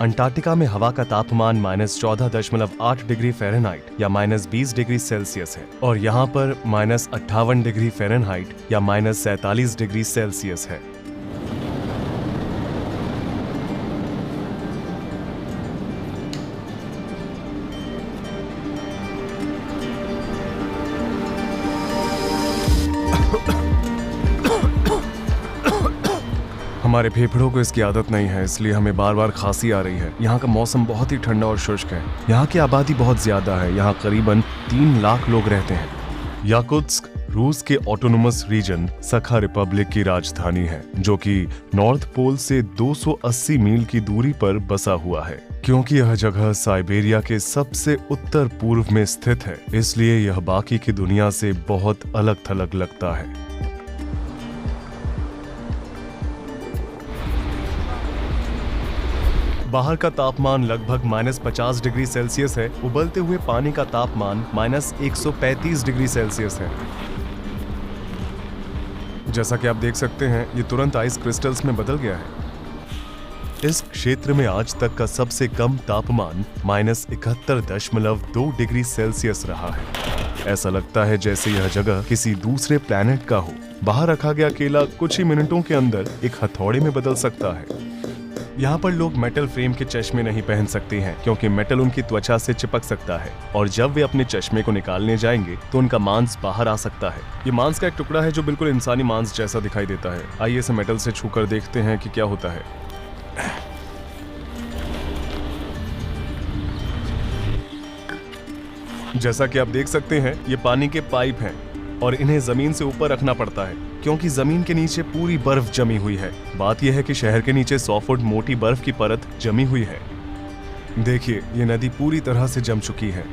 Antarctica में हवा का तापमान -14.8 डिग्री फ़ारेनहाइट या -20 डिग्री सेल्सियस है और यहाँ पर -58 डिग्री फ़ारेनहाइट या -47 डिग्री सेल्सियस है। हमारे फेफड़ों को इसकी आदत नहीं है, इसलिए हमें बार बार खांसी आ रही है। यहाँ का मौसम बहुत ही ठंडा और शुष्क है। यहाँ की आबादी बहुत ज्यादा है। यहाँ करीबन 3 लाख लोग रहते हैं। याकुत्स्क रूस के ऑटोनोमस रीजन सखा रिपब्लिक की राजधानी है, जो कि नॉर्थ पोल से 280 मील की दूरी पर बसा हुआ है। क्योंकि यह जगह साइबेरिया के सबसे उत्तर पूर्व में स्थित है, इसलिए यह बाकी की दुनिया से बहुत अलग थलग लगता है। बाहर का तापमान लगभग -50 डिग्री सेल्सियस है। उबलते हुए पानी का तापमान -135 डिग्री सेल्सियस है। जैसा कि आप देख सकते हैं, ये तुरंत आइस क्रिस्टल्स में बदल गया है। इस क्षेत्र में आज तक का सबसे कम तापमान -71.2 डिग्री सेल्सियस रहा है। ऐसा लगता है जैसे यह जगह किसी दूसरे प्लैनेट का हो। बाहर रखा गया केला कुछ ही मिनटों के अंदर एक हथौड़े में बदल सकता है। यहाँ पर लोग मेटल फ्रेम के चश्मे नहीं पहन सकते हैं, क्योंकि मेटल उनकी त्वचा से चिपक सकता है और जब वे अपने चश्मे को निकालने जाएंगे तो उनका मांस बाहर आ सकता है। ये मांस का एक टुकड़ा है जो बिल्कुल इंसानी मांस जैसा दिखाई देता है। आइए इसे मेटल से छूकर देखते हैं कि क्या होता है। जैसा कि आप देख सकते हैं, ये पानी के पाइप हैं और इन्हें जमीन से ऊपर रखना पड़ता है, क्योंकि जमीन के नीचे पूरी बर्फ जमी हुई है। बात यह है कि शहर के नीचे 100 फुट मोटी बर्फ की परत जमी हुई है। देखिए, ये नदी पूरी तरह से जम चुकी है।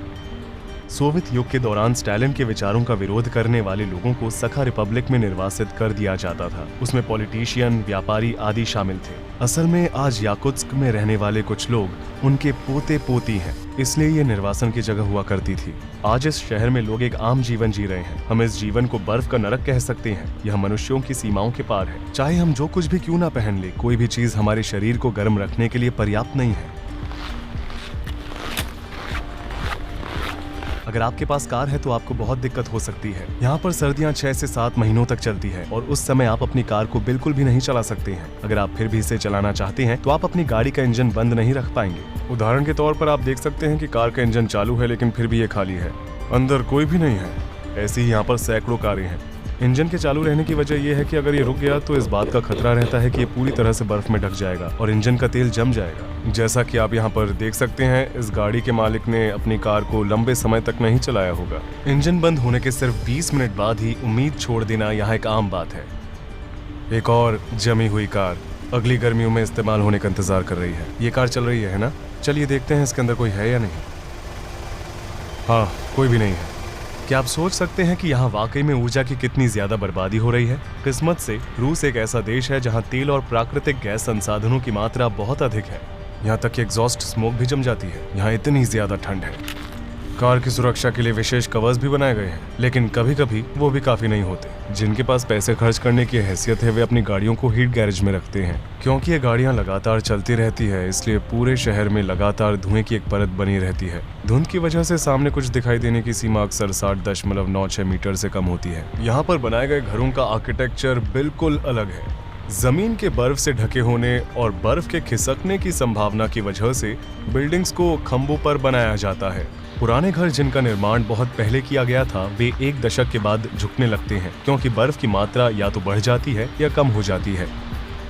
सोवियत युग के दौरान स्टालिन के विचारों का विरोध करने वाले लोगों को सखा रिपब्लिक में निर्वासित कर दिया जाता था। उसमें पॉलिटिशियन, व्यापारी आदि शामिल थे। असल में आज याकुत्स्क में रहने वाले कुछ लोग उनके पोते पोती हैं, इसलिए ये निर्वासन की जगह हुआ करती थी। आज इस शहर में लोग एक आम जीवन जी रहे हैं। हम इस जीवन को बर्फ का नरक कह सकते हैं। यह मनुष्यों की सीमाओं के पार है। चाहे हम जो कुछ भी क्यों ना पहन ले, कोई भी चीज हमारे शरीर को गर्म रखने के लिए पर्याप्त नहीं है। अगर आपके पास कार है तो आपको बहुत दिक्कत हो सकती है। यहाँ पर सर्दियाँ 6 से 7 महीनों तक चलती है और उस समय आप अपनी कार को बिल्कुल भी नहीं चला सकते हैं। अगर आप फिर भी इसे चलाना चाहते हैं तो आप अपनी गाड़ी का इंजन बंद नहीं रख पाएंगे। उदाहरण के तौर पर आप देख सकते हैं कि कार का इंजन चालू है, लेकिन फिर भी ये खाली है। अंदर कोई भी नहीं है। ऐसी ही यहाँ पर सैकड़ों कारें हैं। इंजन के चालू रहने की वजह यह है कि अगर ये रुक गया तो इस बात का खतरा रहता है कि ये पूरी तरह से बर्फ में ढक जाएगा और इंजन का तेल जम जाएगा। जैसा कि आप यहाँ पर देख सकते हैं, इस गाड़ी के मालिक ने अपनी कार को लंबे समय तक नहीं चलाया होगा। इंजन बंद होने के सिर्फ 20 मिनट बाद ही उम्मीद छोड़ देना यहाँ एक आम बात है। एक और जमी हुई कार अगली गर्मियों में इस्तेमाल होने का इंतजार कर रही है। ये कार चल रही है ना? चलिए देखते हैं इसके अंदर कोई है या नहीं। हाँ, कोई भी नहीं है। क्या आप सोच सकते हैं कि यहाँ वाकई में ऊर्जा की कितनी ज्यादा बर्बादी हो रही है? किस्मत से रूस एक ऐसा देश है जहाँ तेल और प्राकृतिक गैस संसाधनों की मात्रा बहुत अधिक है। यहाँ तक कि एग्जॉस्ट स्मोक भी जम जाती है। यहाँ इतनी ज्यादा ठंड है। कार की सुरक्षा के लिए विशेष कवर्स भी बनाए गए हैं, लेकिन कभी कभी वो भी काफी नहीं होते। जिनके पास पैसे खर्च करने की हैसियत है वे अपनी गाड़ियों को हीट गैरेज में रखते हैं। क्योंकि ये गाड़ियां लगातार चलती रहती है, इसलिए पूरे शहर में लगातार धुएं की एक परत बनी रहती है। धुंध की वजह से सामने कुछ दिखाई देने की सीमा अक्सर 60.96 मीटर से कम होती है। यहाँ पर बनाए गए घरों का आर्किटेक्चर बिल्कुल अलग है। जमीन के बर्फ से ढके होने और बर्फ के खिसकने की संभावना की वजह से बिल्डिंग्स को खंभों पर बनाया जाता है। पुराने घर जिनका निर्माण बहुत पहले किया गया था, वे एक दशक के बाद झुकने लगते हैं, क्योंकि बर्फ की मात्रा या तो बढ़ जाती है या कम हो जाती है।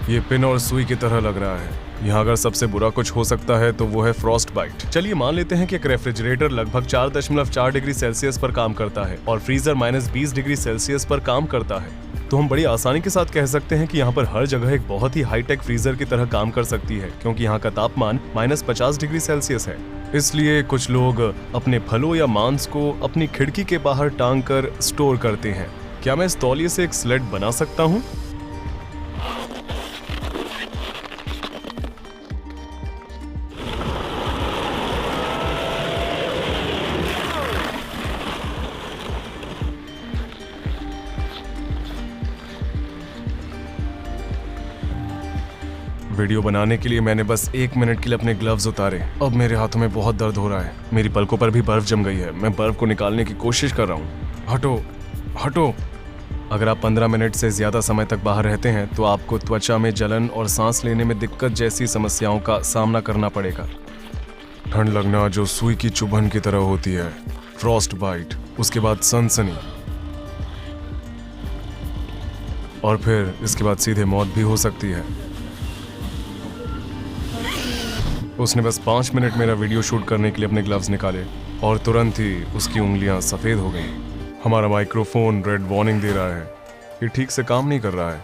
ये पिन और सुई की तरह लग रहा है। यहाँ अगर सबसे बुरा कुछ हो सकता है तो वो है फ्रॉस्ट बाइट। चलिए मान लेते हैं कि एक रेफ्रिजरेटर लगभग 4.4 डिग्री सेल्सियस पर काम करता है और फ्रीजर -20 डिग्री सेल्सियस पर काम करता है, तो हम बड़ी आसानी के साथ कह सकते हैं कि यहाँ पर हर जगह एक बहुत ही हाईटेक फ्रीजर की तरह काम कर सकती है, क्योंकि यहाँ का तापमान -50 डिग्री सेल्सियस है। इसलिए कुछ लोग अपने फलों या मांस को अपनी खिड़की के बाहर टांग कर स्टोर करते हैं। क्या मैं इस तौलिए से एक स्लेड बना सकता हूँ? वीडियो बनाने के लिए मैंने बस 1 मिनट के लिए अपने ग्लव्स उतारे। अब मेरे हाथों में बहुत दर्द हो रहा है। मेरी पलकों पर भी बर्फ जम गई है। मैं बर्फ को निकालने की कोशिश कर रहा हूँ। हटो हटो। अगर आप 15 मिनट से ज्यादा समय तक बाहर रहते हैं तो आपको त्वचा में जलन और सांस लेने में दिक्कत जैसी समस्याओं का सामना करना पड़ेगा। ठंड लगना जो सुई की चुभन की तरह होती है, फ्रॉस्ट बाइट, उसके बाद सनसनी, और फिर इसके बाद सीधे मौत भी हो सकती है। उसने बस 5 मिनट मेरा वीडियो शूट करने के लिए अपने ग्लव्स निकाले और तुरंत ही उसकी उंगलियां सफेद हो गईं। हमारा माइक्रोफोन रेड वार्निंग दे रहा है। ये ठीक से काम नहीं कर रहा है।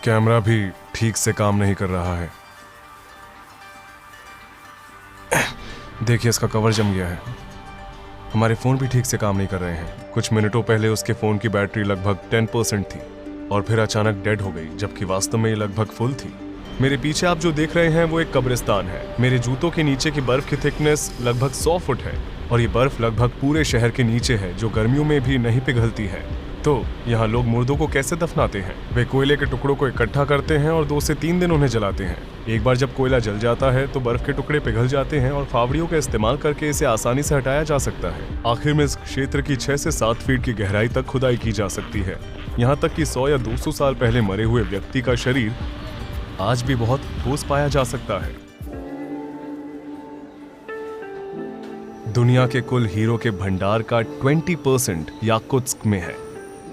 कैमरा भी ठीक से काम नहीं कर रहा है। देखिए, इसका कवर जम गया है। हमारे फोन भी ठीक से काम नहीं कर रहे हैं। कुछ मिनटों पहले उसके फोन की बैटरी लगभग 10% थी और फिर अचानक डेड हो गई, जबकि वास्तव में ये लगभग फुल थी। मेरे पीछे आप जो देख रहे हैं वो एक कब्रिस्तान है। मेरे जूतों के नीचे की बर्फ की थिकनेस लगभग 100 फुट है और ये बर्फ लगभग पूरे शहर के नीचे है, जो गर्मियों में भी नहीं पिघलती है। तो यहाँ लोग मुर्दों को कैसे दफनाते हैं? वे कोयले के टुकड़ों को इकट्ठा करते हैं और 2 से 3 दिन उन्हें जलाते हैं। एक बार जब कोयला जल जाता है तो बर्फ के टुकड़े पिघल जाते हैं और फावड़ियों का इस्तेमाल करके इसे आसानी से हटाया जा सकता है। आखिर में इस क्षेत्र की 6 से 7 फीट की गहराई तक खुदाई की जा सकती है। यहाँ तक कि 100 या 200 साल पहले मरे हुए व्यक्ति का शरीर आज भी बहुत ठोस पाया जा सकता है। दुनिया के कुल हीरो के भंडार का 20% याकुत्स्क में है।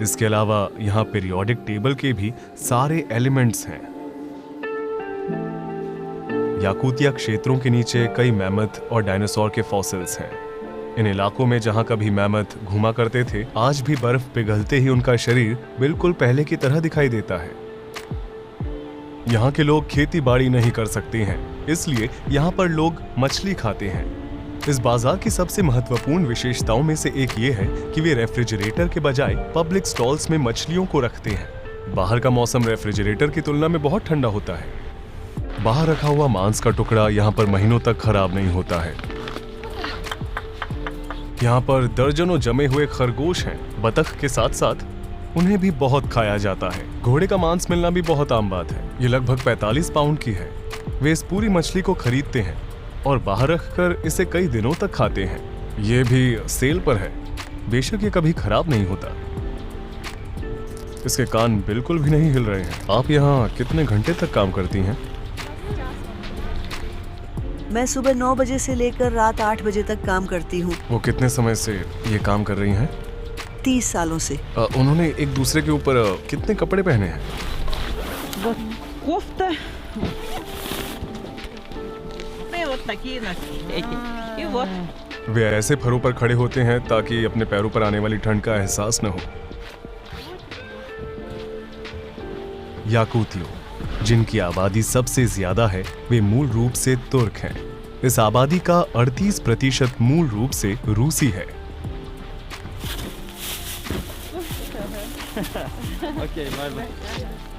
इसके अलावा यहाँ पीरियोडिक टेबल के भी सारे एलिमेंट्स हैं। याकुतिया क्षेत्रों के नीचे कई मैमथ और डायनासोर के फॉसिल्स हैं। इन इलाकों में जहां कभी मैमथ घूमा करते थे, आज भी बर्फ पिघलते ही उनका शरीर बिल्कुल पहले की तरह दिखाई देता है। यहाँ के लोग खेती बाड़ी नहीं कर सकते हैं, इसलिए यहाँ पर लोग मछली खाते हैं। इस बाजार की सबसे महत्वपूर्ण विशेषताओं में से एक ये है कि वे रेफ्रिजरेटर के बजाय पब्लिक स्टॉल्स में मछलियों को रखते हैं। बाहर का मौसम रेफ्रिजरेटर की तुलना में बहुत ठंडा होता है। बाहर रखा हुआ मांस का टुकड़ा यहाँ पर महीनों तक खराब नहीं होता है। यहाँ पर दर्जनों जमे हुए खरगोश हैं। बतख के साथ साथ उन्हें भी बहुत खाया जाता है। घोड़े का मांस मिलना भी बहुत आम बात है। ये लगभग 45 पाउंड की है। वे इस पूरी मछली को खरीदते हैं और बाहर रखकर इसे कई दिनों तक खाते हैं। ये भी सेल पर है। बेशक ये कभी खराब नहीं होता। इसके कान बिल्कुल भी नहीं हिल रहे हैं। आप यहाँ कितने घंटे तक काम करती हैं? मैं सुबह 9 बजे से लेकर रात 8 बजे तक काम करती हूँ। वो कितने समय से ये काम कर रही हैं? 30 सालों से। उन्होंने एक दूसरे के ऊपर कितने कपड़े पहने हैं? वे ऐसे फरों पर खड़े होते हैं ताकि अपने पैरों पर आने वाली ठंड का एहसास न हो। याकुतियों, जिनकी आबादी सबसे ज्यादा है, वे मूल रूप से तुर्क हैं। इस आबादी का 38% मूल रूप से रूसी है।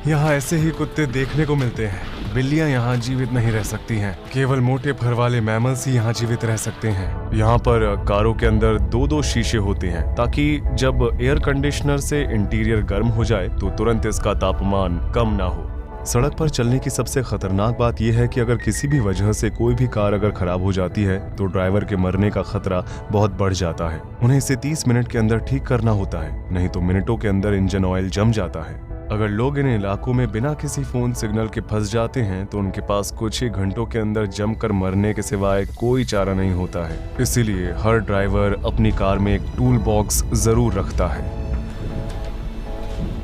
यहाँ ऐसे ही कुत्ते देखने को मिलते हैं। बिल्लियाँ यहाँ जीवित नहीं रह सकती हैं। केवल मोटे फर वाले मैमल्स ही यहाँ जीवित रह सकते हैं। यहाँ पर कारों के अंदर 2-2 शीशे होते हैं ताकि जब एयर कंडीशनर से इंटीरियर गर्म हो जाए तो तुरंत इसका तापमान कम ना हो। सड़क पर चलने की सबसे खतरनाक बात यह है कि अगर किसी भी वजह से कोई भी कार अगर खराब हो जाती है तो ड्राइवर के मरने का खतरा बहुत बढ़ जाता है। उन्हें इसे 30 मिनट के अंदर ठीक करना होता है, नहीं तो मिनटों के अंदर इंजन ऑयल जम जाता है। अगर लोग इन इलाकों में बिना किसी फोन सिग्नल के फंस जाते हैं तो उनके पास कुछ ही घंटों के अंदर जमकर मरने के सिवाय कोई चारा नहीं होता है। इसीलिए हर ड्राइवर अपनी कार में एक टूल बॉक्स जरूर रखता है।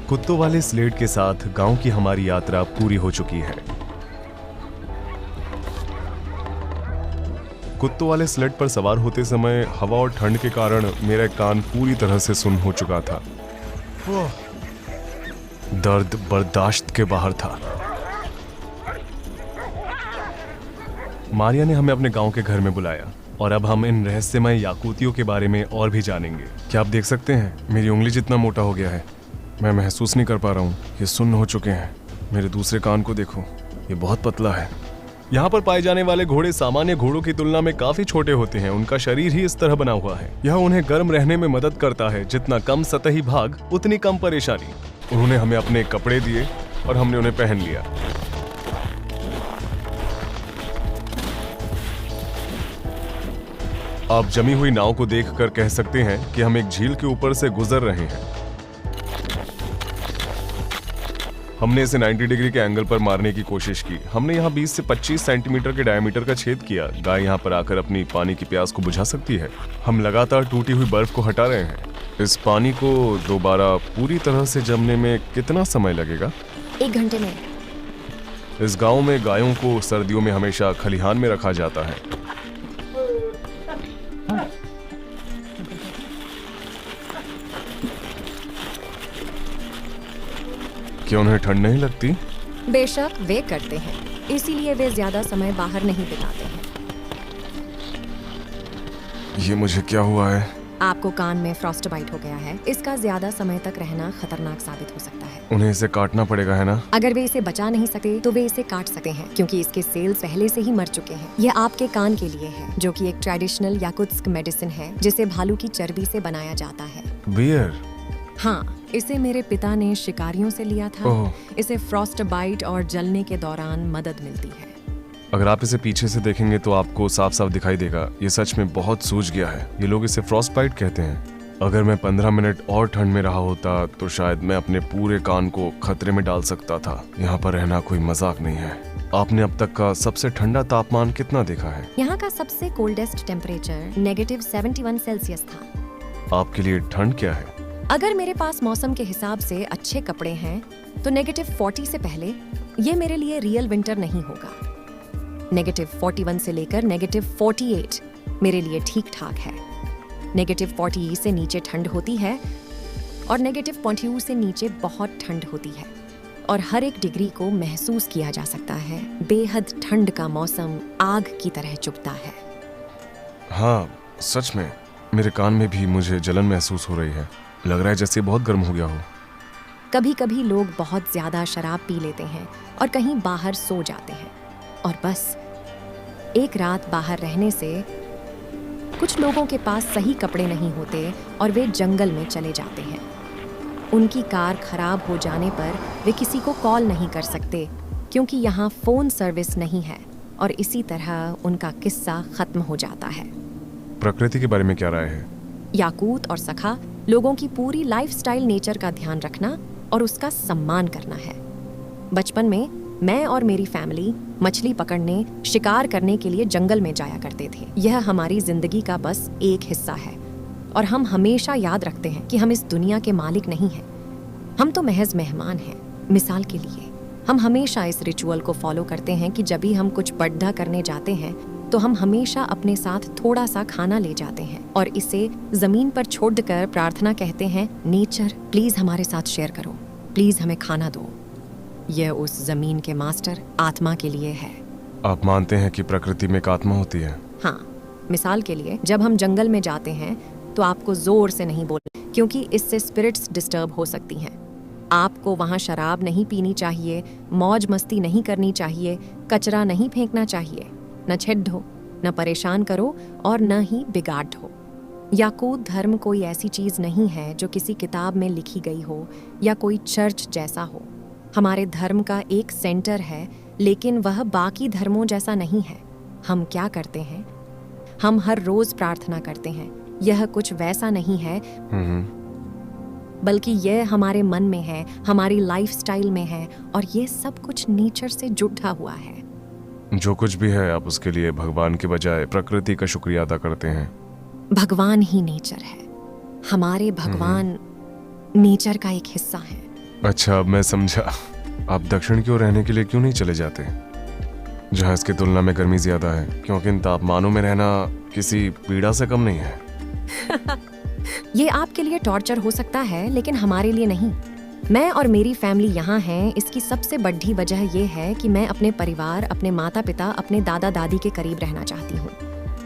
कुत्तों वाले स्लेड के साथ गांव की हमारी यात्रा पूरी हो चुकी है। कुत्तों वाले स्लेड पर सवार होते समय हवा और ठंड के कारण मेरा कान पूरी तरह से सुन्न हो चुका था। दर्द बर्दाश्त के बाहर था। मारिया ने हमें अपने गांव के घर में बुलाया और अब हम इन रहस्यमय याकुतियों के बारे में और भी जानेंगे। क्या आप देख सकते हैं, मेरी उंगली जितना मोटा हो गया है। मैं महसूस नहीं कर पा रहा हूँ। ये सुन्न हो चुके हैं। मेरे दूसरे कान को देखो, ये बहुत पतला है। यहाँ पर पाए जाने वाले घोड़े सामान्य घोड़ों की तुलना में काफी छोटे होते हैं। उनका शरीर ही इस तरह बना हुआ है। यह उन्हें गर्म रहने में मदद करता है। जितना कम सतही भाग उतनी कम परेशानी। उन्होंने हमें अपने कपड़े दिए और हमने उन्हें पहन लिया। आप जमी हुई नाव को देखकर कह सकते हैं कि हम एक झील के ऊपर से गुजर रहे हैं। हमने इसे 90 डिग्री के एंगल पर मारने की कोशिश की। हमने यहाँ 20 से 25 सेंटीमीटर के डायमीटर का छेद किया। गाय यहाँ पर आकर अपनी पानी की प्यास को बुझा सकती है। हम लगातार टूटी हुई बर्फ को हटा रहे हैं। इस पानी को दोबारा पूरी तरह से जमने में कितना समय लगेगा? 1 घंटे में। इस गांव में गायों को सर्दियों में हमेशा खलिहान में रखा जाता है। क्या उन्हें ठंड नहीं लगती? बेशक वे करते हैं, इसीलिए वे ज्यादा समय बाहर नहीं बिताते हैं। ये मुझे क्या हुआ है? आपको कान में फ्रॉस्टबाइट हो गया है। इसका ज्यादा समय तक रहना खतरनाक साबित हो सकता है। उन्हें इसे काटना पड़ेगा, है ना? अगर वे इसे बचा नहीं सकते तो वे इसे काट सकते हैं, क्योंकि इसके सेल्स पहले से ही मर चुके हैं। यह आपके कान के लिए है, जो कि एक ट्रेडिशनल याकुत्स्क मेडिसिन है जिसे भालू की चर्बी से बनाया जाता है। बियर? हाँ, इसे मेरे पिता ने शिकारियों से लिया था। ओह। इसे फ्रॉस्टबाइट और जलने के दौरान मदद मिलती है। अगर आप इसे पीछे से देखेंगे तो आपको साफ साफ दिखाई देगा। ये सच में बहुत सूज गया है। ये लोग इसे फ्रॉस्टबाइट कहते हैं। अगर मैं 15 मिनट और ठंड में रहा होता तो शायद मैं अपने पूरे कान को खतरे में डाल सकता था। यहाँ पर रहना कोई मजाक नहीं है। आपने अब तक का सबसे ठंडा तापमान कितना देखा है? यहाँ का सबसे कोल्डेस्ट टेम्परेचर -71 सेल्सियस था। आपके लिए ठंड क्या है? अगर मेरे पास मौसम के हिसाब से अच्छे कपड़े हैं तो -40 से पहले ये मेरे लिए रियल विंटर नहीं होगा। -41 से लेकर -48 मेरे लिए ठीक ठाक है। -40 से नीचे ठंड होती है और -42 से नीचे बहुत ठंड होती है, और हर एक डिग्री को महसूस किया जा सकता है। बेहद ठंड का मौसम आग की तरह चुभता है। हाँ, सच में मेरे कान में भी मुझे जलन महसूस हो रही है। लग रहा है जैसे बहुत गर्म हो गया हो। कभी कभी लोग बहुत ज्यादा शराब पी लेते हैं और कहीं बाहर सो जाते हैं, और बस एक रात बाहर रहने से कुछ लोगों के पास सही कपड़े नहीं होते और वे जंगल में चले जाते हैं। उनकी कार खराब हो जाने पर वे किसी को कॉल नहीं कर सकते, क्योंकि यहाँ फोन सर्विस नहीं है, और इसी तरह उनका किस्सा खत्म हो जाता है। प्रकृति के बारे में क्या राय है? याकूत और सखा लोगों की पूरी लाइफस्टाइल नेचर का ध्यान रखना और उसका सम्मान करना है। बचपन में मैं और मेरी फैमिली मछली पकड़ने, शिकार करने के लिए जंगल में जाया करते थे। यह हमारी जिंदगी का बस एक हिस्सा है, और हम हमेशा याद रखते हैं कि हम इस दुनिया के मालिक नहीं हैं। हम तो महज मेहमान हैं। मिसाल के लिए, हम हमेशा इस रिचुअल को फॉलो करते हैं कि जब भी हम कुछ बड्ढा करने जाते हैं तो हम हमेशा अपने साथ थोड़ा सा खाना ले जाते हैं और इसे जमीन पर छोड़कर प्रार्थना कहते हैं, नेचर प्लीज हमारे साथ शेयर करो, प्लीज हमें खाना दो। यह उस जमीन के मास्टर आत्मा के लिए है। आप मानते हैं कि प्रकृति में एक आत्मा होती है? हाँ, मिसाल के लिए जब हम जंगल में जाते हैं तो आपको जोर से नहीं बोलना, क्योंकि इससे स्पिरिट्स डिस्टर्ब हो सकती हैं। आपको वहाँ शराब नहीं पीनी चाहिए, मौज मस्ती नहीं करनी चाहिए, कचरा नहीं फेंकना चाहिए, न छेड़ो, न परेशान करो और न ही बिगाड़ हो। याकूत धर्म कोई ऐसी चीज नहीं है जो किसी किताब में लिखी गई हो या कोई चर्च जैसा हो। हमारे धर्म का एक सेंटर है, लेकिन वह बाकी धर्मों जैसा नहीं है। हम क्या करते हैं? हम हर रोज प्रार्थना करते हैं। यह कुछ वैसा नहीं है, बल्कि यह हमारे मन में है, हमारी लाइफस्टाइल में है, और ये सब कुछ नेचर से जुड़ा हुआ है। जो कुछ भी है, आप उसके लिए भगवान के बजाय प्रकृति का शुक्रिया अदा करते हैं। भगवान ही नेचर है। हमारे भगवान नेचर का एक हिस्सा है। अच्छा, अब मैं समझा। आप दक्षिण की ओर रहने के लिए क्यों नहीं चले जाते, जहाँ इसकी तुलना में गर्मी ज्यादा है? क्योंकि इन तापमानों में रहना किसी पीड़ा से कम नहीं है। ये आपके लिए टॉर्चर हो सकता है, लेकिन हमारे लिए नहीं। मैं और मेरी फैमिली यहाँ हैं, इसकी सबसे बड़ी वजह यह है कि मैं अपने परिवार, अपने माता पिता, अपने दादा दादी के करीब रहना चाहती हूँ।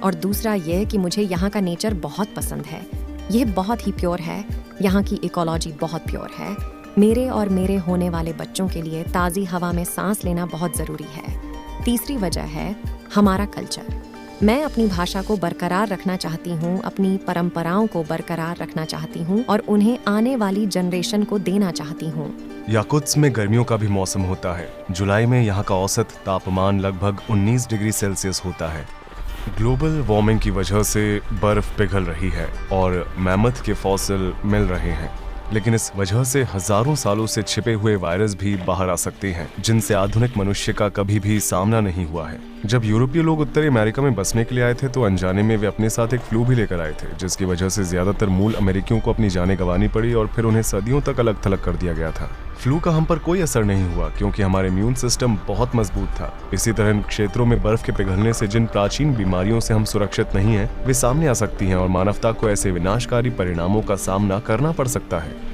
और दूसरा यह कि मुझे यहाँ का नेचर बहुत पसंद है। यह बहुत ही प्योर है। यहाँ की इकोलॉजी बहुत प्योर है। मेरे और मेरे होने वाले बच्चों के लिए ताज़ी हवा में सांस लेना बहुत ज़रूरी है। तीसरी वजह है हमारा कल्चर। मैं अपनी भाषा को बरकरार रखना चाहती हूँ, अपनी परंपराओं को बरकरार रखना चाहती हूँ और उन्हें आने वाली जनरेशन को देना चाहती हूँ। याकुत्स्क में गर्मियों का भी मौसम होता है। जुलाई में यहाँ का औसत तापमान लगभग 19 डिग्री सेल्सियस होता है। ग्लोबल वार्मिंग की वजह से बर्फ पिघल रही है और मैमथ के फॉसिल मिल रहे हैं, लेकिन इस वजह से हजारों सालों से छिपे हुए वायरस भी बाहर आ सकते हैं जिनसे आधुनिक मनुष्य का कभी भी सामना नहीं हुआ है। जब यूरोपीय लोग उत्तरी अमेरिका में बसने के लिए आए थे तो अनजाने में वे अपने साथ एक फ्लू भी लेकर आए थे, जिसकी वजह से ज्यादातर मूल अमेरिकियों को अपनी जानें गंवानी पड़ी और फिर उन्हें सदियों तक अलग थलग कर दिया गया था। फ्लू का हम पर कोई असर नहीं हुआ क्योंकि हमारे इम्यून सिस्टम बहुत मजबूत था। इसी तरह इन क्षेत्रों में बर्फ के पिघलने से जिन प्राचीन बीमारियों से हम सुरक्षित नहीं हैं, वे सामने आ सकती हैं और मानवता को ऐसे विनाशकारी परिणामों का सामना करना पड़ सकता है।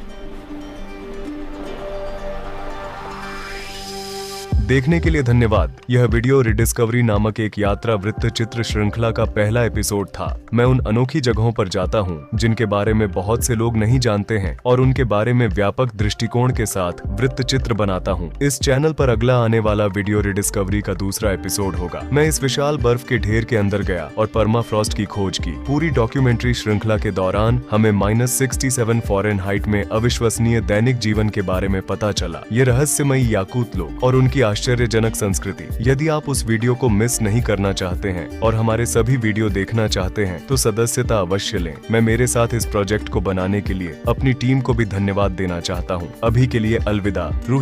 देखने के लिए धन्यवाद। यह वीडियो रिडिस्कवरी नामक एक यात्रा वृत्तचित्र श्रृंखला का पहला एपिसोड था। मैं उन अनोखी जगहों पर जाता हूं जिनके बारे में बहुत से लोग नहीं जानते हैं और उनके बारे में व्यापक दृष्टिकोण के साथ वृत्तचित्र बनाता हूं। इस चैनल पर अगला आने वाला वीडियो रिडिस्कवरी का दूसरा एपिसोड होगा। मैं इस विशाल बर्फ के ढेर के अंदर गया और परमाफ्रॉस्ट की खोज की। पूरी डॉक्यूमेंट्री श्रृंखला के दौरान हमें -67 फ़ारेनहाइट में अविश्वसनीय दैनिक जीवन के बारे में पता चला। ये रहस्यमयी याकूत लोग और उनकी आश्चर्यजनक संस्कृति। यदि आप उस वीडियो को मिस नहीं करना चाहते हैं और हमारे सभी वीडियो देखना चाहते हैं तो सदस्यता अवश्य लें। मैं मेरे साथ इस प्रोजेक्ट को बनाने के लिए अपनी टीम को भी धन्यवाद देना चाहता हूं। अभी के लिए अलविदा।